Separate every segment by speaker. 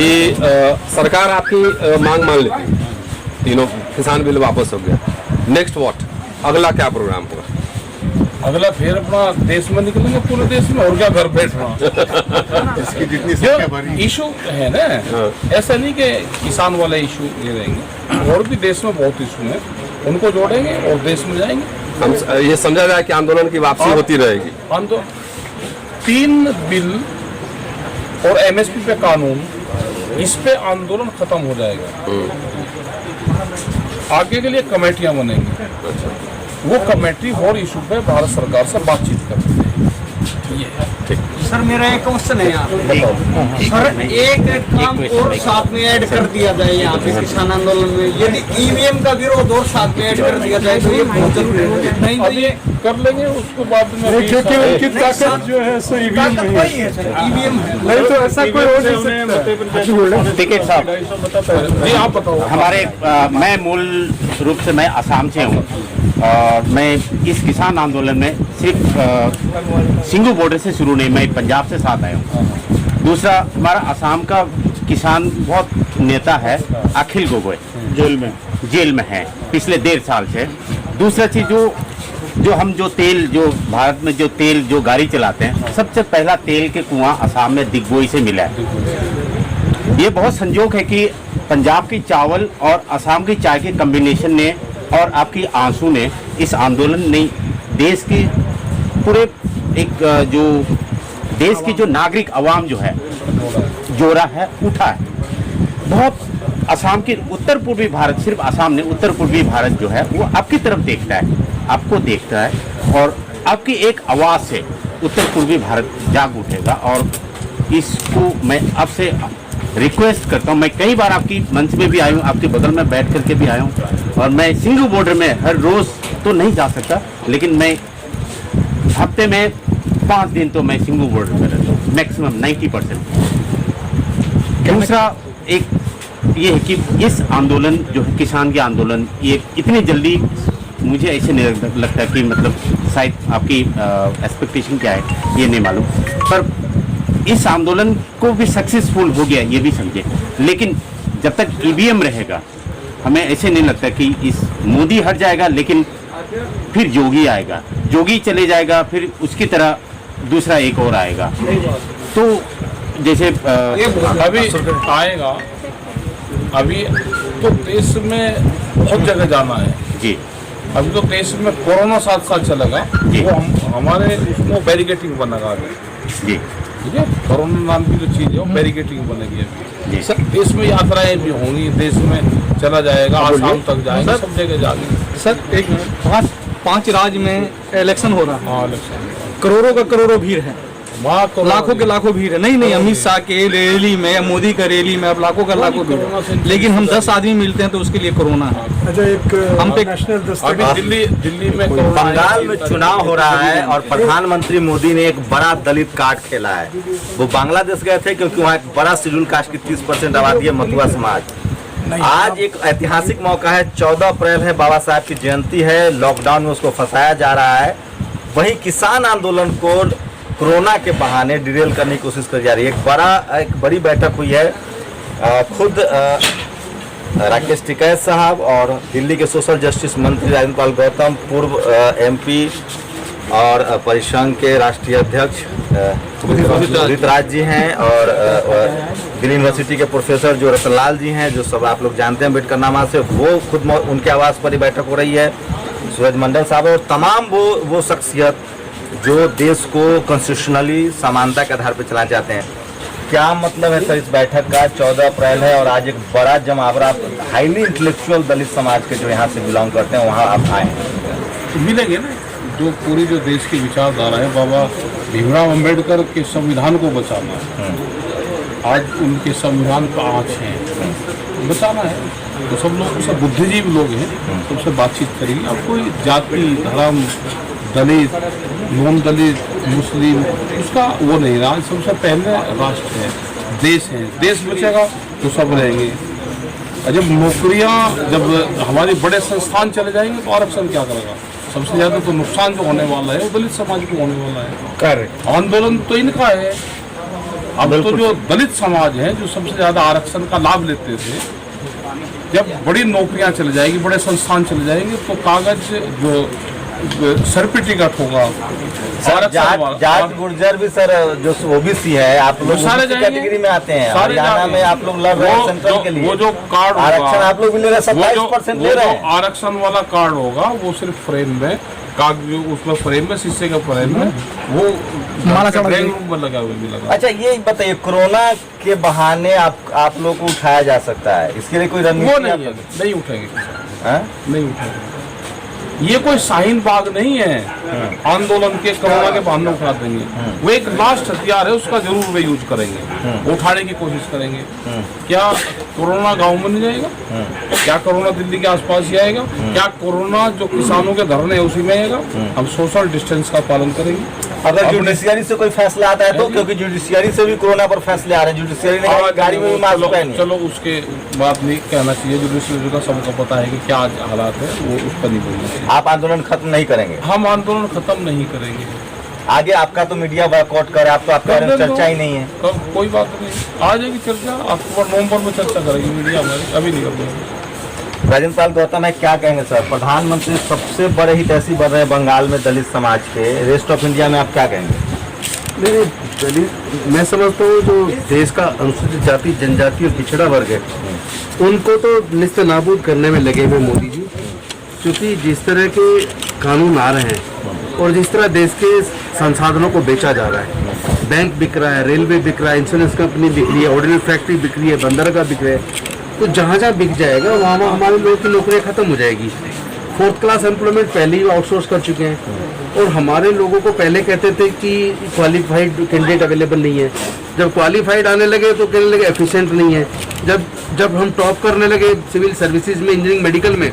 Speaker 1: कि सरकार आपकी मांग मान लेती, तीनों किसान बिल वापस हो गया, नेक्स्ट व्हाट, अगला क्या प्रोग्राम होगा?
Speaker 2: अगला फिर अपना देश में निकलेंगे, पूरे देश में, और क्या घर बैठना।
Speaker 3: इसकी जितनी संख्या बढ़ी
Speaker 2: इशू है ना, ऐसा नहीं कि किसान वाला इशू ये रहेंगे, और भी देश में बहुत इशू है, उनको जोड़ेंगे और देश में जाएंगे।
Speaker 1: हम ये समझा जाए कि आंदोलन की वापसी होती रहेगी।
Speaker 2: आंदोलन 3 बिल और एमएसपी पे कानून, इस पे आंदोलन खत्म हो जाएगा। आगे के लिए कमेटियां बनेंगी, वो कमेटी और इशू पे भारत सरकार से बातचीत करती है। ये है।
Speaker 4: सर मेरा एक क्वेश्चन है यहाँ सर, एक काम और साथ में ऐड कर दिया जाए यहाँ पे किसान आंदोलन में, यदि ईवीएम का विरोध और साथ में ऐड कर दिया जाए तो ये बहुत जरूरी है। नहीं तो ये
Speaker 2: कर लेंगे, उसको बाद में
Speaker 3: क्योंकि उनकी ताकत जो है सो ईवीएम
Speaker 4: ताकत वही है सर, ईवीएम है।
Speaker 3: नहीं तो ऐसा कोई हो नहीं सकता।
Speaker 5: टिकट साहब
Speaker 2: जी आप बताओ।
Speaker 5: हमारे मैं मूल रूप से मैं असम से हूँ और मैं इस किसान आंदोलन में सिर्फ सिंगू बॉर्डर से शुरू नहीं, मैं पंजाब से साथ आया हूँ। दूसरा, हमारा असम का किसान बहुत नेता है अखिल गोगोई, जेल में है पिछले 1.5 साल से। दूसरा चीज जो हम तेल, जो भारत में जो तेल जो गाड़ी चलाते हैं, सबसे पहला तेल के कुआं असम में दिग्बोई से मिला है। ये बहुत संजोग है कि पंजाब की चावल और असम की चाय के कॉम्बिनेशन ने और आपकी आंसू ने, इस आंदोलन ने देश की पूरे एक जो देश की जो नागरिक आवाम जो है जोड़ा है, उठा है। बहुत असम की उत्तर पूर्वी भारत, सिर्फ असम नहीं, उत्तर पूर्वी भारत जो है वो आपकी तरफ देखता है, आपको देखता है, और आपकी एक आवाज से उत्तर पूर्वी भारत जाग उठेगा। और इसको मैं आपसे रिक्वेस्ट करता हूँ, मैं कई बार आपकी मंच में भी आया हूँ, आपके बगल में बैठ करके भी आया हूँ, और मैं सिंगू बॉर्डर में हर रोज तो नहीं जा सकता, लेकिन मैं हफ्ते में 5 दिन तो मैं सिंगू बॉर्डर में रहता हूँ, मैक्सिमम 90%। दूसरा एक ये है कि इस आंदोलन जो है किसान के आंदोलन, ये इतनी जल्दी मुझे ऐसे नहीं लगता कि मतलब शायद आपकी एक्सपेक्टेशन क्या है ये नहीं मालूम, पर इस आंदोलन को भी सक्सेसफुल हो गया ये भी समझे। लेकिन जब तक ईवीएम रहेगा, हमें ऐसे नहीं लगता कि इस मोदी हट जाएगा, लेकिन फिर जोगी आएगा, जोगी चले जाएगा, फिर उसकी तरह दूसरा एक और आएगा। तो जैसे
Speaker 2: अभी आएगा, अभी तो देश में बहुत जगह जाना है
Speaker 5: जी।
Speaker 2: अभी तो देश में कोरोना 7 साल चलेगा, वो हमारे उसको बैरिकेटिंग बनेगा
Speaker 5: जी,
Speaker 2: ठीक है। कोरोना नाम की जो चीज़ है वो बैरिकेटिंग बनेगी अभी। सर देश में यात्राएं भी होंगी, देश में चला जाएगा, आसाम तक जाएगा, सब जगह जाएंगे।
Speaker 4: सर एक 5 राज्य में इलेक्शन हो रहा है,
Speaker 2: हाँ इलेक्शन
Speaker 4: करोड़ों का करोड़ों भीड़ है,
Speaker 2: वहाँ
Speaker 4: लाखों के लाखों भीड़ है। नहीं अमित शाह के रैली में या मोदी का रैली में अब लाखों का लाखों भीड़ है, लेकिन हम 10 आदमी मिलते हैं तो उसके लिए कोरोना है।
Speaker 3: अच्छा, एक
Speaker 4: हम पे
Speaker 2: अभी दिल्ली में
Speaker 6: बंगाल में चुनाव हो रहा है और प्रधानमंत्री मोदी ने एक बड़ा दलित कार्ड खेला है। वो बांग्लादेश गए थे क्योंकि वहाँ एक बड़ा शेड्यूल कास्ट की 30% आबादी है, मथुआ समाज। आज एक ऐतिहासिक मौका है, 14 अप्रैल है, बाबा साहब की जयंती है, लॉकडाउन में उसको फंसाया जा रहा है। वहीं किसान आंदोलन को कोरोना के बहाने डिरेल करने की कोशिश की जा रही है। एक बड़ी बैठक हुई है, खुद राकेश टिकैत साहब और दिल्ली के सोशल जस्टिस मंत्री राजेंद्र पाल गौतम, पूर्व एमपी और परिसंघ के राष्ट्रीय अध्यक्ष उदित राज जी हैं, और दिल्ली यूनिवर्सिटी के प्रोफेसर जो रतनलाल जी हैं, जो सब आप लोग जानते हैं अम्बेडकर नामा से, वो खुद उनके आवास पर ही बैठक हो रही है। सूरज मंडल साहब और तमाम वो शख्सियत जो देश को कॉन्स्टिट्यूशनली समानता के आधार पर चलाना चाहते हैं। क्या मतलब है सर इस बैठक का? 14 अप्रैल है और आज एक बड़ा जमावड़ा हाईली इंटेलेक्चुअल दलित समाज के जो यहाँ से बिलोंग करते हैं वहाँ आप आए हैं,
Speaker 2: मिलेंगे ना। जो पूरी जो देश की विचारधारा है, बाबा भीमराव अंबेडकर के संविधान को बचाना है, आज उनके संविधान का आँच है, बचाना है। तो सब लोग, सब बुद्धिजीवी लोग हैं, सबसे बातचीत करेंगे। अब कोई जाति, धर्म, दलित, नॉन दलित, मुस्लिम, उसका वो नहीं रहा। सबसे पहले राष्ट्र है, देश है, देश बचेगा तो सब रहेंगे। जब नौकरियां, जब हमारे बड़े संस्थान चले जाएंगे तो आरक्षण क्या करेगा? सबसे ज़्यादा तो नुकसान जो होने वाला है वो दलित समाज को होने वाला है। करेक्ट। आंदोलन तो इनका है, अब तो जो दलित समाज है जो सबसे ज्यादा आरक्षण का लाभ लेते थे, जब बड़ी नौकरियां चले जाएगी, बड़े संस्थान चले जाएंगे, तो कागज जो सर्टिफिकेट होगा
Speaker 6: जाट गुर्जर भी सर जो ओबीसी है, आप लोग
Speaker 2: सारे
Speaker 6: कैटेगरी में आते हैं।
Speaker 2: सारे
Speaker 6: हरियाणा में आप लोग लड़ रहे हैं सेंट्रल के लिए।
Speaker 2: वो जो कार्ड
Speaker 6: आरक्षण आप लोग भी ले रहे हैं, 27% ले रहे हैं।
Speaker 2: आरक्षण वाला कार्ड होगा वो सिर्फ फ्रेम में उसमें फ्रेम में, शीशे के फ्रेम में वो ड्राइंग रूम में लगा हुआ भी लगा।
Speaker 6: अच्छा ये बताइए, कोरोना के बहाने आप लोग को उठाया जा सकता है, इसके लिए कोई रणनीति?
Speaker 2: वो नहीं उठेंगे, नहीं उठेंगे। ये कोई शाहीन बाग नहीं है आंदोलन के, कोरोना के बहाने उठा देंगे। वो एक लास्ट हथियार है, उसका जरूर वे यूज करेंगे, उठाने की कोशिश करेंगे। क्या कोरोना गांव में नहीं जाएगा? क्या कोरोना दिल्ली के आसपास ही आएगा? क्या कोरोना जो किसानों के धरने है उसी में आएगा? हम सोशल डिस्टेंस का पालन करेंगे।
Speaker 6: अगर जुडिशियरी से कोई फैसला आता है तो, क्योंकि जुडिशियरी से भी कोरोना पर फैसले आ रहे हैं, जुडिशियरी ने गाड़ी में भी मास्क पहने।
Speaker 2: चलो उसके बाद नहीं कहना चाहिए, जुडिशियरी का सबको पता है कि क्या हालात है, वो उस पर नहीं बोलना चाहिए।
Speaker 6: आप आंदोलन खत्म नहीं करेंगे?
Speaker 2: हम आंदोलन खत्म नहीं करेंगे।
Speaker 6: आगे आपका तो मीडिया बॉयकॉट करे, आप तो आपका चर्चा ही नहीं है।
Speaker 2: कोई बात नहीं, आ जाएगी चर्चा, अक्टूबर नवंबर में चर्चा करेगी मीडिया हमारी, अभी नहीं कर देंगे।
Speaker 6: राजेंद्र पाल गौतम है, क्या कहेंगे सर? प्रधानमंत्री सबसे बड़े हित ऐसी बन रहे हैं बंगाल में दलित समाज के, रेस्ट ऑफ इंडिया में आप क्या कहेंगे?
Speaker 7: नहीं, दलित मैं समझता हूँ जो देश का अनुसूचित जाति जनजाति और पिछड़ा वर्ग है उनको तो निस्त नाबूद करने में लगे हुए मोदी जी, क्योंकि जिस तरह के कानून आ रहे हैं और जिस तरह देश के संसाधनों को बेचा जा रहा है, बैंक बिक रहा है, रेलवे बिक रहा है, इंश्योरेंस कंपनी बिक रही है, ऑर्डिनरी फैक्ट्री बिक रही है, बंदरगाह बिक रहा है, तो जहाँ जहाँ बिक जाएगा वहाँ वहाँ हमारे लोगों की नौकरियाँ खत्म हो जाएगी। 4th क्लास एम्प्लॉयमेंट पहले ही आउटसोर्स कर चुके हैं और हमारे लोगों को पहले कहते थे कि क्वालिफाइड कैंडिडेट अवेलेबल नहीं है, जब क्वालिफाइड आने लगे तो कहने लगे एफिशिएंट नहीं है, जब हम टॉप करने लगे सिविल सर्विसेज में, इंजीनियरिंग, मेडिकल में,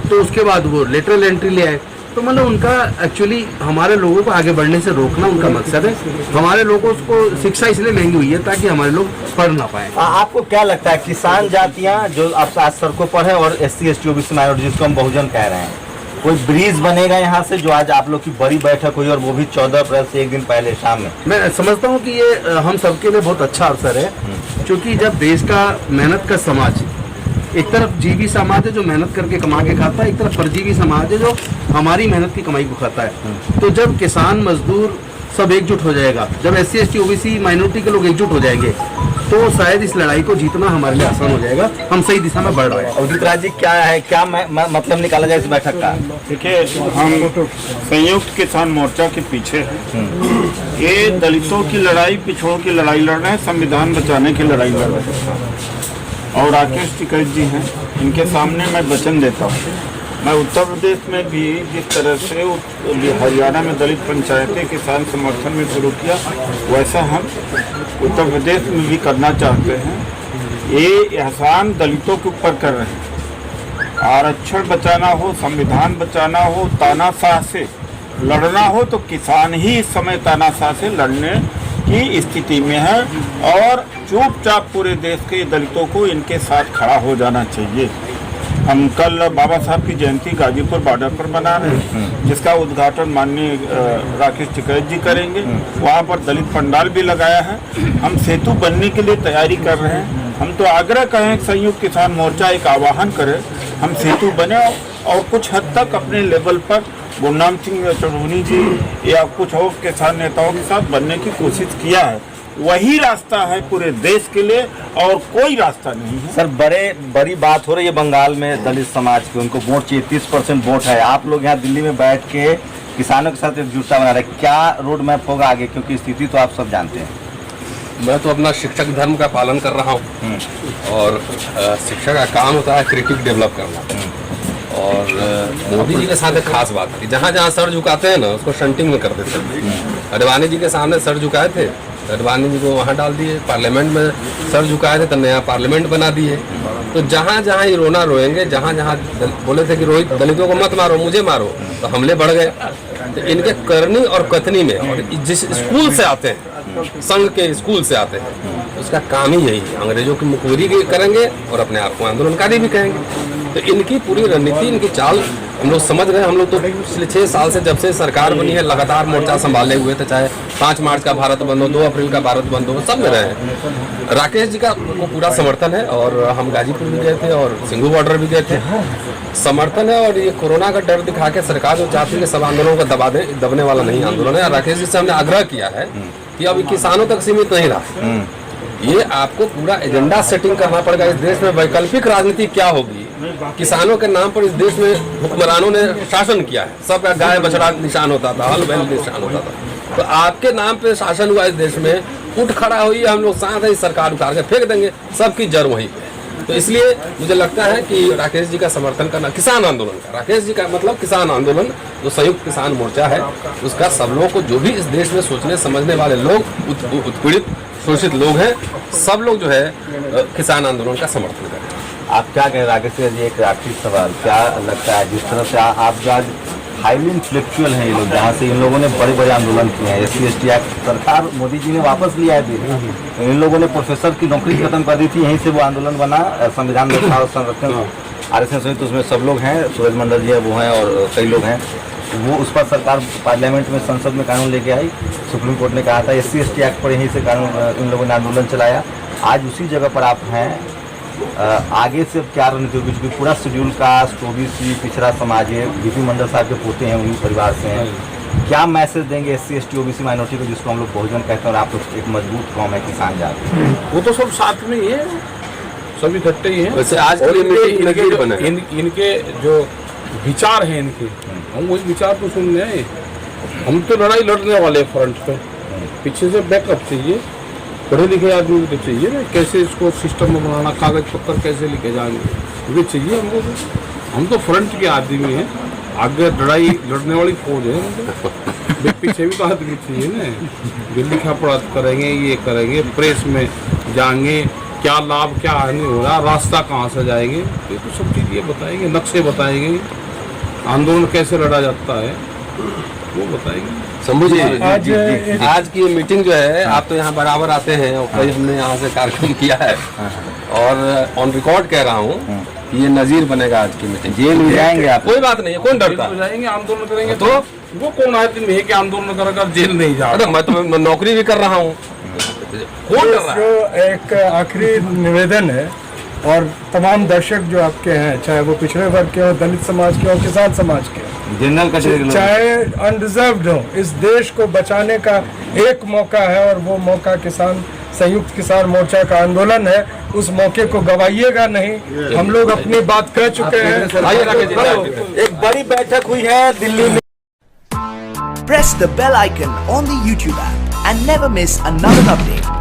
Speaker 7: तो उसके बाद वो लेटरल एंट्री ले आए। तो मतलब उनका एक्चुअली हमारे लोगों को आगे बढ़ने से रोकना उनका मकसद है। हमारे लोगों को शिक्षा इसलिए महंगी हुई है ताकि हमारे लोग पढ़ ना पाए।
Speaker 6: आपको क्या लगता है किसान जातियां जो अब आज सड़कों पर है और SC ST OBC माइनॉरिटी जिसको हम बहुजन कह रहे हैं, कोई ब्रिज बनेगा यहाँ से, जो आज आप लोग की बड़ी बैठक हुई और वो भी 14 अप्रैल से एक दिन पहले शाम में?
Speaker 7: मैं समझता हूँ कि ये हम सबके लिए बहुत अच्छा अवसर है, क्योंकि जब देश का मेहनत का समाज, एक तरफ जीवी समाज है जो मेहनत करके कमा के खाता है, एक तरफ परजीवी समाज है जो हमारी मेहनत की कमाई को खाता है, तो जब किसान मजदूर सब एकजुट हो जाएगा, जब SC ST OBC माइनॉरिटी के लोग एकजुट हो जाएंगे, तो शायद इस लड़ाई को जीतना हमारे लिए आसान हो जाएगा। हम सही दिशा में बढ़ रहे हैं।
Speaker 6: अवधूत राज जी, क्या है, क्या मतलब निकाला जाए इस बैठक का?
Speaker 8: देखिए, हम संयुक्त किसान मोर्चा के पीछे हैं। ये दलितों की लड़ाई, पिछड़ों की लड़ाई लड़ रहे हैं, संविधान बचाने की लड़ाई लड़ रहे हैं। और राकेश टिकैत जी हैं, इनके सामने मैं वचन देता हूँ, मैं उत्तर प्रदेश में भी जिस तरह से हरियाणा में दलित पंचायतें किसान समर्थन में शुरू किया, वैसा हम उत्तर प्रदेश में भी करना चाहते हैं। ये एहसान दलितों के ऊपर कर रहे हैं। आरक्षण बचाना हो, संविधान बचाना हो, तानाशाह से लड़ना हो, तो किसान ही इस समय तानाशाह से लड़ने की स्थिति में है और चुपचाप पूरे देश के दलितों को इनके साथ खड़ा हो जाना चाहिए। हम कल बाबा साहब की जयंती गाजीपुर बॉर्डर पर मना रहे हैं, जिसका उद्घाटन माननीय राकेश टिकैत जी करेंगे। वहाँ पर दलित पंडाल भी लगाया है। हम सेतु बनने के लिए तैयारी कर रहे हैं। हम तो आग्रह करें, संयुक्त किसान मोर्चा एक आह्वान करे, हम सेतु बने और कुछ हद तक अपने लेवल पर गुरनाम सिंह चढ़ूनी जी या कुछ और किसान नेताओं के साथ बनने की कोशिश किया है। वही रास्ता है पूरे देश के लिए और कोई रास्ता नहीं है।
Speaker 6: सर, बड़ी बात हो रही है बंगाल में दलित समाज की, उनको वोट चाहिए, 30% वोट है। आप लोग यहाँ दिल्ली में बैठ के किसानों के साथ एकजुटता बना रहे, क्या रोड मैप होगा आगे, क्योंकि स्थिति तो आप सब जानते हैं।
Speaker 1: मैं तो अपना शिक्षक धर्म का पालन कर रहा हूँ और शिक्षा का काम होता है क्रिएटिव डेवलप करना। और मोदी जी के साथ एक खास बात थी, जहाँ जहाँ सर झुकाते हैं ना उसको शंटिंग में कर देते हैं। अडवाणी जी के सामने सर झुकाए थे, अडवाणी जी को वहाँ डाल दिए। पार्लियामेंट में सर झुकाए थे तो नया पार्लियामेंट बना दिए। तो जहाँ जहाँ ये रोना रोएंगे, जहाँ जहाँ बोले थे कि रोहित दलितों को मत मारो, मुझे मारो, तो हमले बढ़ गए। तो इनके करनी और कथनी में, और जिस स्कूल से आते हैं, संघ के स्कूल से आते हैं, उसका काम ही यही है, अंग्रेजों की मुखबिरी करेंगे और अपने आप को आंदोलनकारी भी कहेंगे। तो इनकी पूरी रणनीति, इनकी चाल हम लोग समझ रहे हैं, हम लोग तो पिछले 6 साल से जब से सरकार बनी है लगातार मोर्चा संभाले हुए थे, चाहे 5 मार्च का भारत बंद हो, 2 अप्रैल का भारत बंद हो, सब में रहे हैं। राकेश जी का को पूरा समर्थन है और हम गाजीपुर भी गए थे और सिंघू बॉर्डर भी गए थे, समर्थन है। और ये कोरोना का डर दिखा के सरकार जो चाहती है कि सब आंदोलनों को दबने वाला नहीं आंदोलन है। राकेश जी से हमने आग्रह किया है कि अब किसानों तक सीमित नहीं रहा, ये आपको पूरा एजेंडा सेटिंग करना पड़ेगा। इस देश में वैकल्पिक राजनीति क्या होगी? किसानों के नाम पर इस देश में हुक्मरानों ने शासन किया है, सबका गाय बछड़ा निशान होता था, हल बैल निशान होता था। तो आपके नाम पे शासन हुआ इस देश में, उठ खड़ा हुई हम लोग साथ ही सरकार उतार के फेंक देंगे, सबकी जड़ वहीं पे। तो इसलिए मुझे लगता है कि राकेश जी का समर्थन करना, किसान आंदोलन का, राकेश जी का मतलब किसान आंदोलन जो संयुक्त किसान मोर्चा है, उसका सब लोगों को, जो भी इस देश में सोचने समझने वाले लोग, उत्पीड़ित शोषित लोग हैं, सब लोग जो है किसान आंदोलन का समर्थन करें।
Speaker 6: आप क्या कहें राकेश जी, एक आखिरी सवाल, क्या लगता है जिस तरह से आप जो आज हाईली इंटेलेक्चुअल हैं ये लोग, जहाँ से इन लोगों ने बड़े बड़े आंदोलन किए हैं, SC/ST एक्ट सरकार मोदी जी ने वापस लिया है बिल, इन लोगों ने प्रोफेसर की नौकरी खत्म कर दी थी, यहीं से वो आंदोलन बना, संविधान रक्षा और संरक्षण RSS सहित उसमें सब लोग हैं, सूरज मंडल जी है वो हैं और कई लोग हैं, वो उस पर सरकार पार्लियामेंट में संसद में कानून लेके आई, सुप्रीम कोर्ट ने कहा था SC/ST एक्ट पर यहीं से कानून इन लोगों ने आंदोलन चलाया। आज उसी जगह पर आप हैं, आगे से अब क्या रणनीति होगी? क्योंकि पूरा शेड्यूल कास्ट, OBC, पिछड़ा समाज है, VP मंडल साहब के पोते हैं, उन्हीं परिवार से हैं, क्या मैसेज देंगे SC/ST OBC माइनॉरिटी को, जिसको हम लोग बहुजन कहते हैं और आप लोग एक मजबूत कौम है किसान जाति?
Speaker 2: वो तो सब साथ में ही है, सभी इकट्ठे ही हैं।
Speaker 1: वैसे आज के लिए
Speaker 2: इनके जो विचार हैं इनके, हम वही विचार तो सुन रहे हैं। हम तो लड़ाई लड़ने वाले फ्रंट पे, पीछे से बैकअप चाहिए, पढ़े लिखे आदमी को तो चाहिए ना, कैसे इसको सिस्टम में बनाना, कागज पत्तर कैसे लिखे जाएंगे, ये चाहिए हमको। हम तो फ्रंट के आदमी हैं, आगे लड़ाई लड़ने वाली फौज है हमको, पीछे भी तो आदमी चाहिए ना। लिखा पढ़ा करेंगे, ये करेंगे, प्रेस में जाएंगे, क्या लाभ क्या हानि हो रहा, रास्ता कहाँ से जाएंगे, ये तो सब चीज़ ये बताएंगे, नक्शे बताएंगे, आंदोलन कैसे लड़ा जाता है वो बताएंगे।
Speaker 1: शंभू जी, आज की मीटिंग जो है, आप तो यहाँ बराबर आते हैं और कई हमने यहाँ से कार्यक्रम किया है और ऑन रिकॉर्ड कह रहा हूँ कि ये नजीर बनेगा आज की मीटिंग।
Speaker 6: जेल में जाएंगे आप?
Speaker 1: कोई बात नहीं है, कौन डरता है?
Speaker 2: जाएंगे, आंदोलन करेंगे तो वो कौन आदमी है कि आंदोलन करेगा जेल नहीं जा?
Speaker 1: अरे मैं तो नौकरी भी कर रहा हूँ, कौन डर रहा है?
Speaker 3: जो एक आखिरी निवेदन है, और तमाम दर्शक जो आपके हैं, चाहे वो पिछड़े वर्ग के हो, दलित समाज के हो, किसान समाज के हो,
Speaker 6: जनरल कैटेगरी,
Speaker 3: चाहे अनरिजर्व्ड हो, इस देश को बचाने का एक मौका है और वो मौका किसान संयुक्त किसान मोर्चा का आंदोलन है। उस मौके को गवाइएगा नहीं। हम लोग अपनी बात कह चुके हैं।
Speaker 6: एक बड़ी बैठक हुई है दिल्ली में।
Speaker 9: Press the bell icon on the YouTube app and never miss another update.